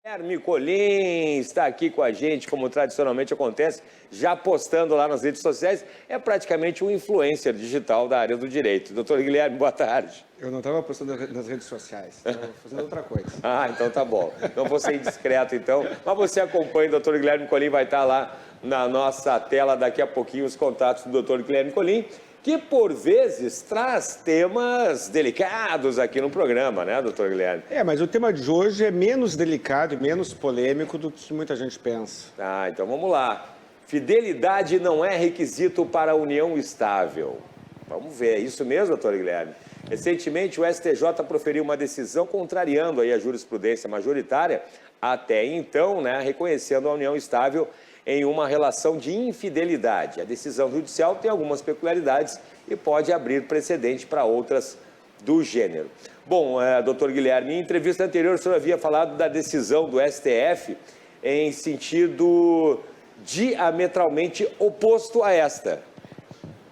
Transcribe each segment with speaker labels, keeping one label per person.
Speaker 1: Guilherme Colim está aqui com a gente, como tradicionalmente acontece, já postando lá nas redes sociais. É praticamente um influencer digital da área do direito. Doutor Guilherme, boa tarde.
Speaker 2: Eu não estava postando nas redes sociais, estava fazendo outra coisa.
Speaker 1: Ah, então tá bom. Então vou ser indiscreto, então. Mas você acompanha, o doutor Guilherme Colim vai estar lá na nossa tela daqui a pouquinho, os contatos do doutor Guilherme Colim, que por vezes traz temas delicados aqui no programa, né, doutor Guilherme?
Speaker 2: Mas o tema de hoje é menos delicado e menos polêmico do que muita gente pensa.
Speaker 1: Ah, então vamos lá. Fidelidade não é requisito para a união estável. Vamos ver, é isso mesmo, doutor Guilherme? Recentemente, o STJ proferiu uma decisão contrariando aí a jurisprudência majoritária, até então, né, reconhecendo a união estável em uma relação de infidelidade. A decisão judicial tem algumas peculiaridades e pode abrir precedente para outras do gênero. Bom, doutor Guilherme, em entrevista anterior o senhor havia falado da decisão do STF em sentido diametralmente oposto a esta,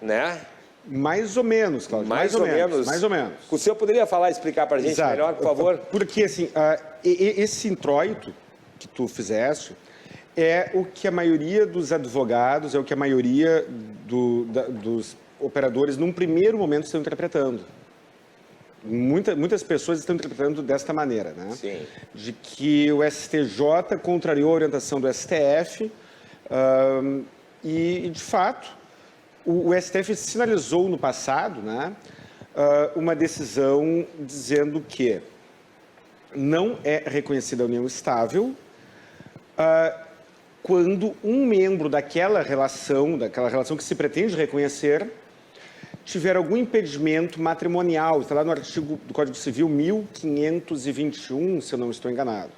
Speaker 1: né?
Speaker 2: Mais ou menos, Cláudio. Mais ou menos.
Speaker 1: O senhor poderia falar, explicar para a gente melhor, por favor?
Speaker 2: Porque, assim, esse introito que tu fizeste é o que a maioria dos advogados, é o que a maioria dos operadores, num primeiro momento, estão interpretando. Muitas pessoas estão interpretando desta maneira, né?
Speaker 1: Sim.
Speaker 2: De que o STJ contrariou a orientação do STF e, de fato, o STF sinalizou no passado, né, uma decisão dizendo que não é reconhecida a união estável quando um membro daquela relação que se pretende reconhecer, tiver algum impedimento matrimonial. Está lá no artigo do Código Civil 1521, se eu não estou enganado.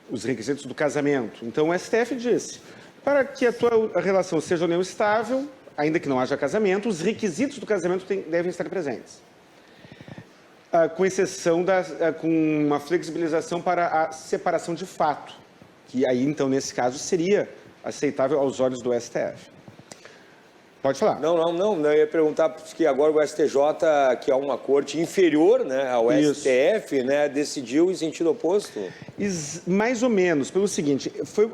Speaker 2: Os requisitos do casamento. Então, o STF disse, para que a tua relação seja união estável, ainda que não haja casamento, os requisitos do casamento devem estar presentes. Com exceção com uma flexibilização para a separação de fato, que aí, então, nesse caso, seria aceitável aos olhos do STF. Pode falar.
Speaker 1: Não, eu ia perguntar, porque agora o STJ, que é uma corte inferior, né, ao STF, né, decidiu em sentido oposto?
Speaker 2: Mais ou menos, pelo seguinte, foi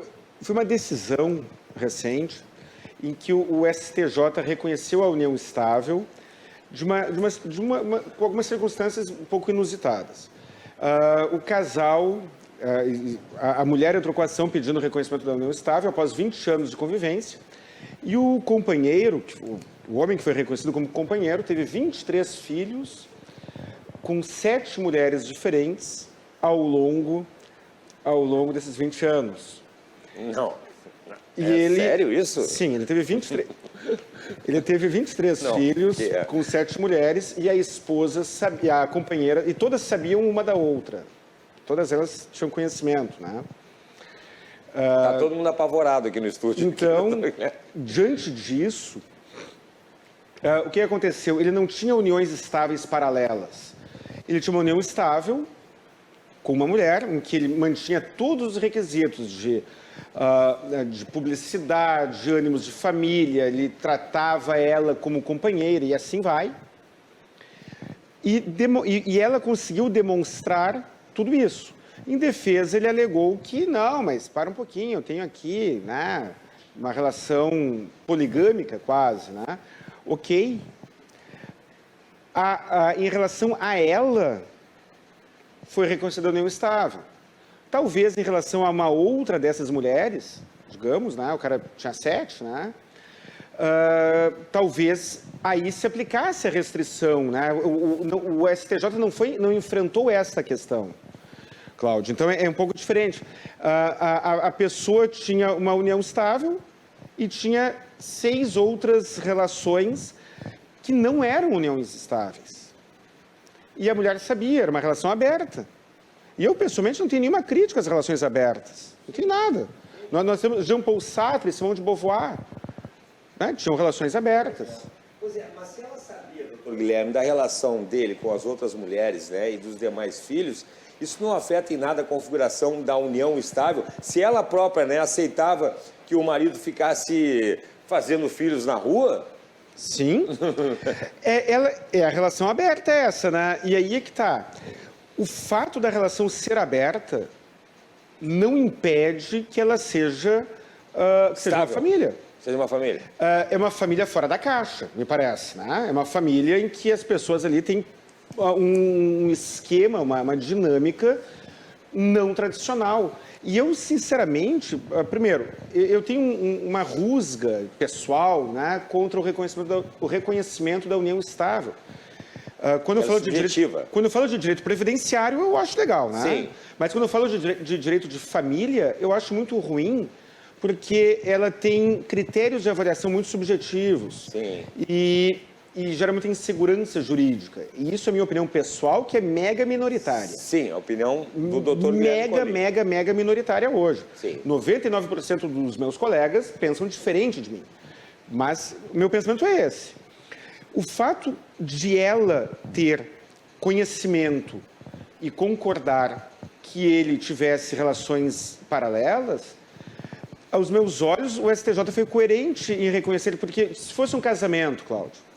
Speaker 2: uma decisão recente em que o STJ reconheceu a união estável com algumas circunstâncias um pouco inusitadas. O casal, a mulher entrou com a ação pedindo o reconhecimento da união estável após 20 anos de convivência, e o companheiro, o homem que foi reconhecido como companheiro, teve 23 filhos com 7 mulheres diferentes ao longo desses 20 anos.
Speaker 1: Não. Sério isso?
Speaker 2: Sim, ele teve 23. Ele teve 23 filhos com 7 mulheres e a esposa sabia, a companheira, e todas sabiam uma da outra. Todas elas tinham conhecimento, né?
Speaker 1: Tá todo mundo apavorado aqui no estúdio.
Speaker 2: Então, diante disso, o que aconteceu? Ele não tinha uniões estáveis paralelas. Ele tinha uma união estável com uma mulher, em que ele mantinha todos os requisitos de publicidade, de ânimos de família, ele tratava ela como companheira e assim vai. E ela conseguiu demonstrar tudo isso. Em defesa, ele alegou que não, mas para um pouquinho, eu tenho aqui, né, uma relação poligâmica quase, né? Ok. Em relação a ela, foi reconhecida a união estável. Talvez em relação a uma outra dessas mulheres, digamos, né, o cara tinha 7, né, talvez aí se aplicasse a restrição, né, o STJ não enfrentou essa questão, Cláudio, então é um pouco diferente. A pessoa tinha uma união estável e tinha 6 outras relações que não eram uniões estáveis. E a mulher sabia, era uma relação aberta. E eu, pessoalmente, não tenho nenhuma crítica às relações abertas. Não tem nada. Nós temos Jean-Paul Sartre e Simone de Beauvoir, né? Tinham relações abertas.
Speaker 1: Pois é, mas se ela sabia, doutor Guilherme, da relação dele com as outras mulheres, né, e dos demais filhos, isso não afeta em nada a configuração da união estável? Se ela própria, né, aceitava que o marido ficasse fazendo filhos na rua?
Speaker 2: Sim. A relação aberta é essa, né? E aí é que está. O fato da relação ser aberta não impede que ela seja, seja uma
Speaker 1: Estável.
Speaker 2: família.
Speaker 1: Seja uma família.
Speaker 2: É uma família fora da caixa, me parece, né? É uma família em que as pessoas ali têm um esquema, uma dinâmica não tradicional. E eu, sinceramente, primeiro, eu tenho uma rusga pessoal, né, contra o reconhecimento da união estável. Quando eu falo de direito previdenciário, eu acho legal, né?
Speaker 1: Sim.
Speaker 2: Mas quando eu falo de direito de família, eu acho muito ruim, porque ela tem critérios de avaliação muito subjetivos.
Speaker 1: Sim.
Speaker 2: E gera muita insegurança jurídica. E isso é a minha opinião pessoal, que é mega minoritária.
Speaker 1: Sim, a opinião do doutor Guilherme Colin.
Speaker 2: Mega minoritária hoje.
Speaker 1: Sim.
Speaker 2: 99% dos meus colegas pensam diferente de mim. Mas o meu pensamento é esse. O fato de ela ter conhecimento e concordar que ele tivesse relações paralelas, aos meus olhos, o STJ foi coerente em reconhecer, porque se fosse um casamento, Cláudio,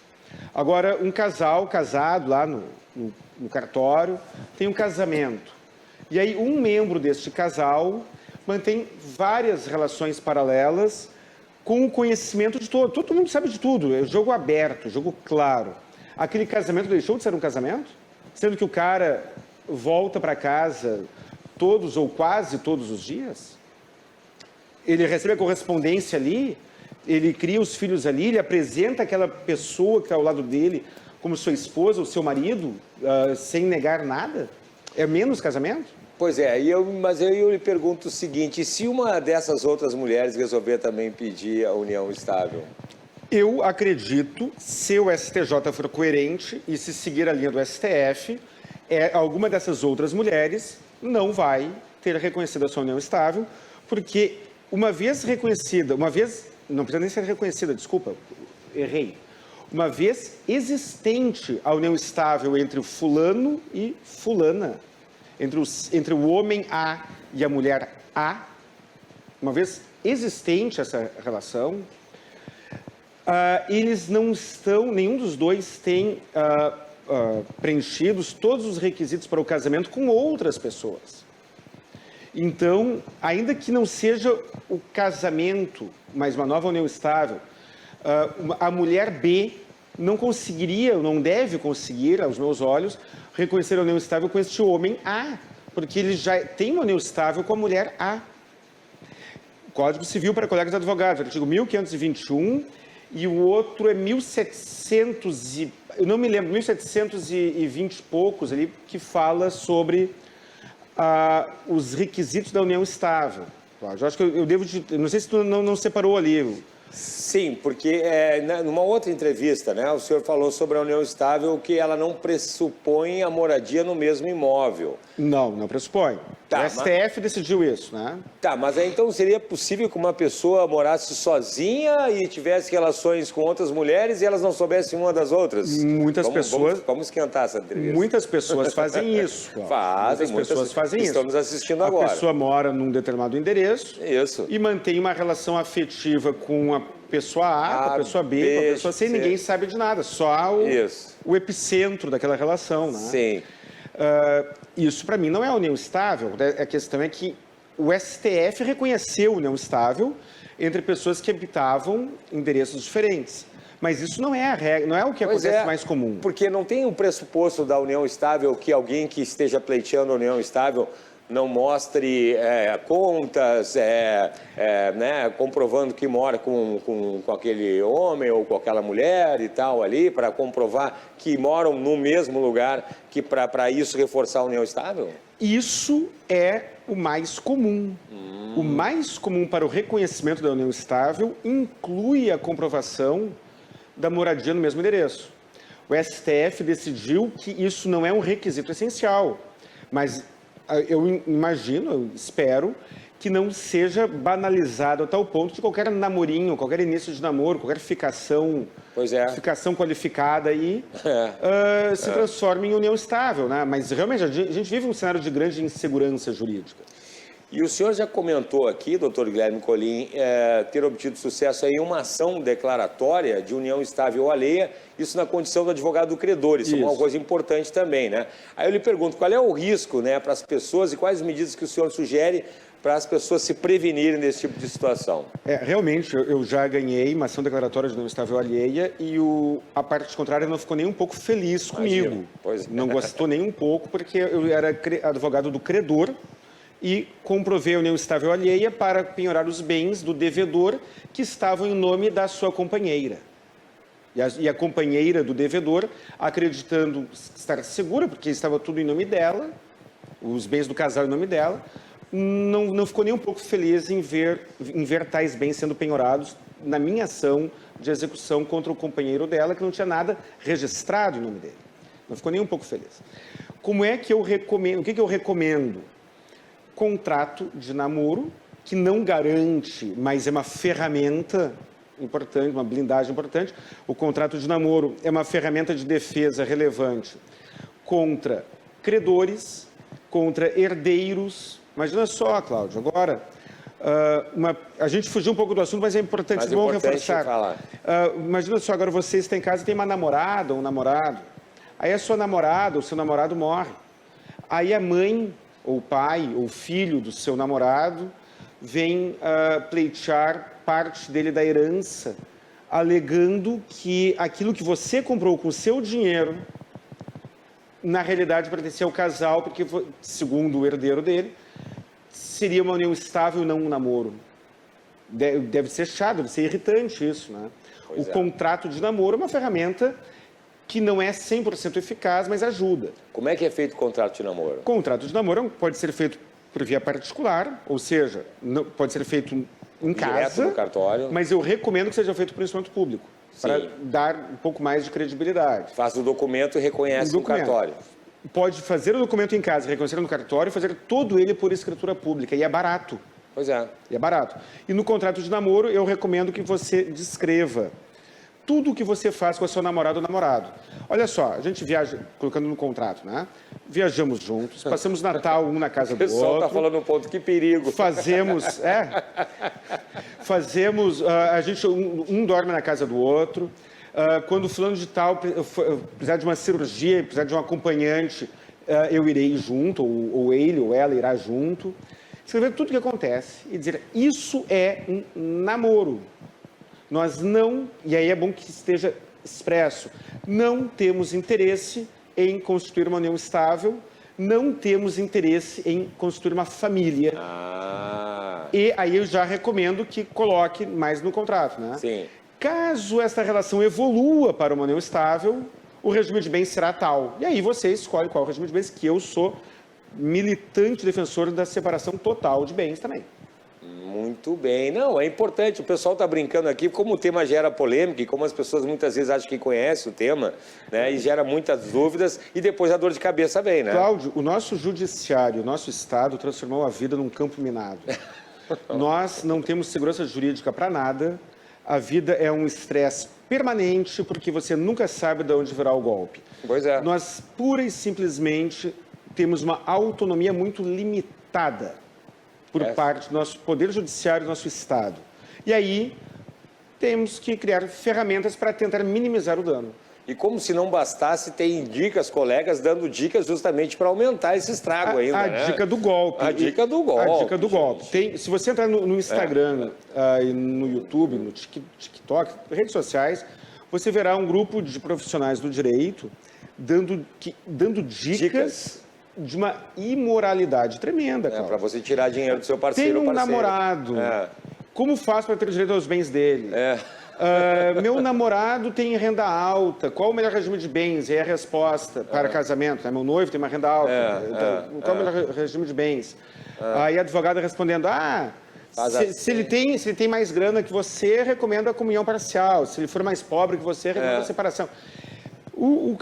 Speaker 2: agora um casal casado lá no cartório, tem um casamento, e aí um membro deste casal mantém várias relações paralelas com o conhecimento de todo mundo sabe de tudo, é jogo aberto, jogo claro. Aquele casamento deixou de ser um casamento? Sendo que o cara volta para casa todos ou quase todos os dias? Ele recebe a correspondência ali, ele cria os filhos ali, ele apresenta aquela pessoa que está ao lado dele como sua esposa ou seu marido, sem negar nada? É menos casamento?
Speaker 1: Pois é, mas eu lhe pergunto o seguinte, e se uma dessas outras mulheres resolver também pedir a união estável?
Speaker 2: Eu acredito, se o STJ for coerente e se seguir a linha do STF, alguma dessas outras mulheres não vai ter reconhecido a sua união estável, porque uma vez reconhecida, não precisa nem ser reconhecida, desculpa, errei. Uma vez existente a união estável entre o fulano e fulana, entre o homem A e a mulher A, uma vez existente essa relação, eles não estão, nenhum dos dois tem preenchidos todos os requisitos para o casamento com outras pessoas. Então, ainda que não seja o casamento, mas uma nova união estável, a mulher B não conseguiria, não deve conseguir, aos meus olhos, reconhecer a união estável com este homem A, porque ele já tem uma união estável com a mulher A. Código Civil para colegas advogados, artigo 1521, e o outro é 1700 eu não me lembro, 1720 e poucos ali, que fala sobre os requisitos da união estável. Eu acho que eu devo... Não sei se tu não separou ali.
Speaker 1: Sim, porque numa outra entrevista, né, o senhor falou sobre a união estável que ela não pressupõe a moradia no mesmo imóvel.
Speaker 2: Não pressupõe.
Speaker 1: Tá,
Speaker 2: o STF decidiu isso, né?
Speaker 1: Tá, mas aí então seria possível que uma pessoa morasse sozinha e tivesse relações com outras mulheres e elas não soubessem uma das outras?
Speaker 2: Muitas pessoas...
Speaker 1: Vamos esquentar essa entrevista.
Speaker 2: Muitas pessoas fazem isso.
Speaker 1: Muitas
Speaker 2: pessoas fazem isso.
Speaker 1: Estamos assistindo agora.
Speaker 2: A pessoa mora num determinado endereço
Speaker 1: isso.
Speaker 2: E mantém uma relação afetiva com a pessoa A, com a pessoa B, com a pessoa C, ninguém sabe de nada, só o epicentro daquela relação, né?
Speaker 1: Sim.
Speaker 2: Isso, para mim, não é união estável. A questão é que o STF reconheceu união estável entre pessoas que habitavam endereços diferentes. Mas isso não é a regra, não é o que acontece mais comum.
Speaker 1: Porque não tem o pressuposto da união estável que alguém que esteja pleiteando a união estável não mostre contas, né, comprovando que mora com aquele homem ou com aquela mulher e tal ali, para comprovar que moram no mesmo lugar, que para isso reforçar a união estável?
Speaker 2: Isso é o mais comum. O mais comum para o reconhecimento da união estável inclui a comprovação da moradia no mesmo endereço. O STF decidiu que isso não é um requisito essencial, mas eu imagino, eu espero, que não seja banalizado a tal ponto de qualquer namorinho, qualquer início de namoro, qualquer ficação qualificada aí se transforme em união estável, né? Mas realmente a gente vive um cenário de grande insegurança jurídica.
Speaker 1: E o senhor já comentou aqui, doutor Guilherme Colin, ter obtido sucesso em uma ação declaratória de união estável ou alheia, isso na condição do advogado do credor, isso é uma coisa importante também, né? Aí eu lhe pergunto, qual é o risco, né, para as pessoas e quais medidas que o senhor sugere para as pessoas se prevenirem desse tipo de situação?
Speaker 2: Realmente, eu já ganhei uma ação declaratória de união estável alheia e a parte contrária não ficou nem um pouco feliz comigo.
Speaker 1: Pois é.
Speaker 2: Não gostou nem um pouco, porque eu era advogado do credor e comprovei a união estável alheia para penhorar os bens do devedor que estavam em nome da sua companheira. E a companheira do devedor, acreditando estar segura, porque estava tudo em nome dela, os bens do casal em nome dela, não ficou nem um pouco feliz em ver tais bens sendo penhorados na minha ação de execução contra o companheiro dela, que não tinha nada registrado em nome dele. Não ficou nem um pouco feliz. Como é que eu recomendo? O que eu recomendo? Contrato de namoro, que não garante, mas é uma ferramenta importante, uma blindagem importante. O contrato de namoro é uma ferramenta de defesa relevante contra credores, contra herdeiros. Imagina só, Cláudio, agora, a gente fugiu um pouco do assunto, mas é importante, vamos reforçar. Imagina só, agora você está em casa e tem uma namorada ou um namorado, aí a sua namorada ou seu namorado morre. Aí a mãe, ou o pai, ou o filho do seu namorado vem pleitear parte dele da herança, alegando que aquilo que você comprou com o seu dinheiro, na realidade pertencia ao casal, porque, segundo o herdeiro dele, seria uma união estável e não um namoro. Deve ser chato, deve ser irritante isso, né? O contrato de namoro é uma ferramenta que não é 100% eficaz, mas ajuda.
Speaker 1: Como é que é feito o contrato de namoro?
Speaker 2: O contrato de namoro pode ser feito por via particular, ou seja, pode ser feito em casa,
Speaker 1: no cartório.
Speaker 2: Mas eu recomendo que seja feito por instrumento público, para dar um pouco mais de credibilidade.
Speaker 1: Faz o documento e reconhece no cartório.
Speaker 2: Pode fazer o documento em casa, reconhecer no cartório e fazer todo ele por escritura pública, e é barato.
Speaker 1: Pois é.
Speaker 2: E é barato. E no contrato de namoro, eu recomendo que você descreva tudo o que você faz com a sua namorada ou namorado. Olha só, a gente viaja, colocando no contrato, né? Viajamos juntos, passamos Natal um na casa do outro.
Speaker 1: O pessoal está falando um ponto, que perigo.
Speaker 2: Fazemos, a gente, um dorme na casa do outro. Quando o fulano de tal precisar de uma cirurgia, precisar de um acompanhante, eu irei junto, ou ele ou ela irá junto. Escrever tudo o que acontece e dizer, isso é um namoro. Nós não, e aí é bom que esteja expresso, não temos interesse em constituir uma união estável, não temos interesse em constituir uma família. E aí eu já recomendo que coloque mais no contrato, né?
Speaker 1: Sim.
Speaker 2: Caso esta relação evolua para uma união estável, o regime de bens será tal. E aí você escolhe qual é o regime de bens, que eu sou militante defensor da separação total de bens também.
Speaker 1: Muito bem. Não, é importante. O pessoal está brincando aqui, como o tema gera polêmica e como as pessoas muitas vezes acham que conhecem o tema, né? E gera muitas dúvidas e depois a dor de cabeça vem, né?
Speaker 2: Cláudio, o nosso judiciário, o nosso Estado transformou a vida num campo minado. Nós não temos segurança jurídica para nada. A vida é um estresse permanente porque você nunca sabe de onde virá o golpe.
Speaker 1: Pois é.
Speaker 2: Nós, pura e simplesmente, temos uma autonomia muito limitada por parte do nosso Poder Judiciário do nosso Estado. E aí, temos que criar ferramentas para tentar minimizar o dano.
Speaker 1: E como se não bastasse, tem dicas, colegas dando dicas justamente para aumentar esse estrago ainda, né?
Speaker 2: Dica do golpe.
Speaker 1: A dica do golpe.
Speaker 2: A dica do golpe. Se você entrar no Instagram, no YouTube, no TikTok, redes sociais, você verá um grupo de profissionais do direito dando dicas de uma imoralidade tremenda, cara.
Speaker 1: Para você tirar dinheiro do seu parceiro ou
Speaker 2: parceira. Tem um namorado. Como faço para ter direito aos bens dele? Meu namorado tem renda alta. Qual o melhor regime de bens? E aí a resposta para casamento. Meu noivo tem uma renda alta. Qual o melhor regime de bens? Aí a advogada respondendo, se ele tem mais grana que você, recomenda a comunhão parcial. Se ele for mais pobre que você, recomenda a separação.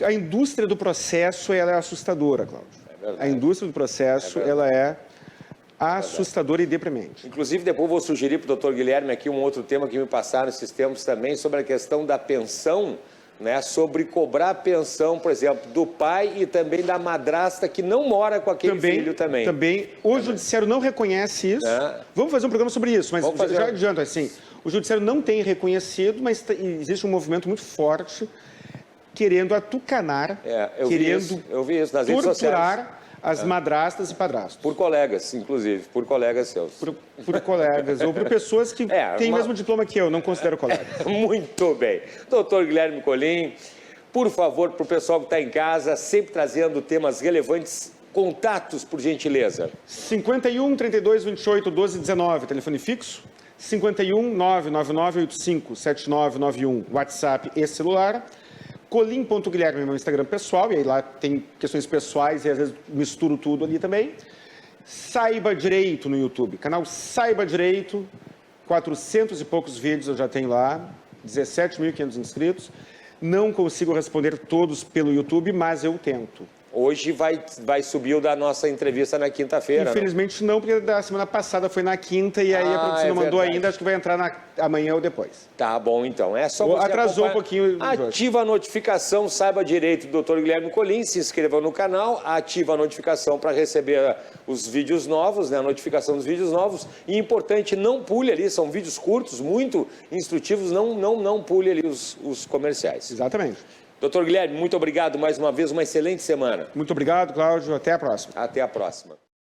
Speaker 2: A indústria do processo ela é assustadora, Cláudio. A indústria do processo ela é assustadora e deprimente.
Speaker 1: Inclusive, depois vou sugerir para o doutor Guilherme aqui um outro tema que me passaram esses tempos também, sobre a questão da pensão, né? Sobre cobrar a pensão, por exemplo, do pai e também da madrasta que não mora com aquele filho também.
Speaker 2: O judiciário não reconhece isso. Vamos fazer um programa sobre isso, mas já adianto assim, o judiciário não tem reconhecido, mas existe um movimento muito forte querendo atucanar, querendo
Speaker 1: eu vi isso nas redes sociais,
Speaker 2: torturar as madrastas e padrastos.
Speaker 1: Por colegas, inclusive, por colegas seus.
Speaker 2: Por colegas, ou por pessoas que têm o mesmo diploma que eu, não considero colegas.
Speaker 1: Muito bem. Doutor Guilherme Colin, por favor, para o pessoal que está em casa, sempre trazendo temas relevantes, contatos, por gentileza.
Speaker 2: 51 32 28 12 19, telefone fixo. 51 999 85 7991, WhatsApp e celular. Colim.guilherme, meu Instagram pessoal, e aí lá tem questões pessoais e às vezes misturo tudo ali também. Saiba Direito no YouTube, canal Saiba Direito, 400 e poucos vídeos eu já tenho lá, 17.500 inscritos. Não consigo responder todos pelo YouTube, mas eu tento.
Speaker 1: Hoje vai subir o da nossa entrevista na quinta-feira.
Speaker 2: Infelizmente não, porque da semana passada foi na quinta e aí a produção não mandou ainda, acho que vai entrar amanhã ou depois.
Speaker 1: Tá bom, então. É só você
Speaker 2: atrasou um pouquinho.
Speaker 1: Ativa a notificação, saiba direito do Dr. Guilherme Colin, se inscreva no canal, ativa a notificação para receber os vídeos novos, né, a notificação dos vídeos novos. E importante, não pule ali, são vídeos curtos, muito instrutivos, não pule ali os comerciais.
Speaker 2: Exatamente.
Speaker 1: Doutor Guilherme, muito obrigado mais uma vez, uma excelente semana.
Speaker 2: Muito obrigado, Cláudio. Até a próxima.
Speaker 1: Até a próxima.